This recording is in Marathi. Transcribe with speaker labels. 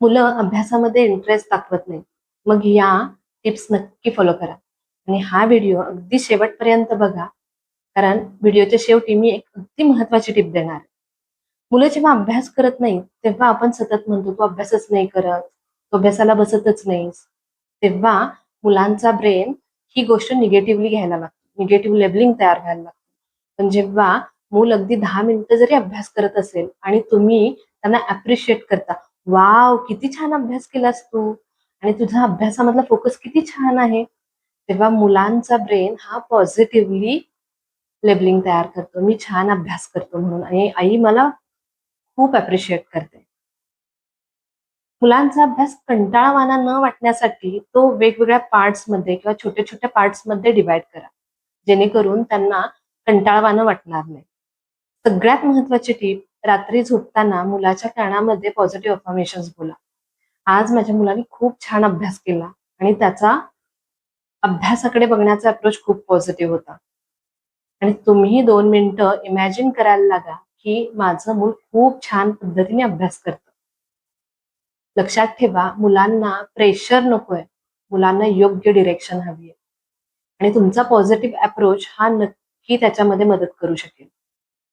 Speaker 1: मुलं अभ्यासामध्ये इंटरेस्ट दाखवत नाही. मग या टिप्स नक्की फॉलो करा आणि हा व्हिडिओ अगदी शेवटपर्यंत बघा. कारण व्हिडिओच्या शेवटी मी एक अगदी महत्वाची टिप देणार आहे. मुलं जेव्हा अभ्यास करत नाही तेव्हा आपण सतत म्हणतो तू अभ्यासच नाही करत, तू अभ्यासाला बसतच नाहीस. तेव्हा मुलांचा ब्रेन ही गोष्ट निगेटिव्हली घ्यायला लागतो, निगेटिव्ह लेबलिंग तयार व्हायला लागतं. पण जेव्हा मूल अगदी 10 मिनिटं जरी अभ्यास करत असेल आणि तुम्ही त्यांना अप्रिशिएट करता, वाव किती छान अभ्यास केलास तू आणि तुझा अभ्यासामधला फोकस किती छान आहे, तेव्हा मुलांचा ब्रेन हा पॉझिटिव्हली लेबलिंग तयार करतो. मी छान अभ्यास करतो म्हणून आणि आई मला खूप अप्रिशिएट करते. मुलांचा अभ्यास कंटाळवाणा न वाटण्यासाठी तो वेगवेगळ्या पार्ट्समध्ये किंवा छोट्या-छोट्या पार्ट्समध्ये डिव्हाईड करा. जेणेकरून त्यांना कंटाळवाणं वाटणार नाही. सगळ्यात महत्त्वाची टिप, रात्री झोपताना मुलाच्या कानामध्ये पॉझिटिव्ह अफर्मेशन्स बोला. आज माझ्या मुलाने खूप छान अभ्यास केला आणि त्याचा अभ्यासाकडे बघण्याचा अप्रोच खूप पॉझिटिव्ह होता. आणि तुम्ही 2 मिनिटं इमॅजिन करायला लागा, की माझं मूल खूप छान पद्धतीने अभ्यास करतं. लक्षात ठेवा, मुलांना प्रेशर नकोय. मुलांना योग्य डिरेक्शन हवी आहे. आणि तुमचा पॉझिटिव्ह अप्रोच हा नक्की त्याच्यामध्ये मदत करू शकेल.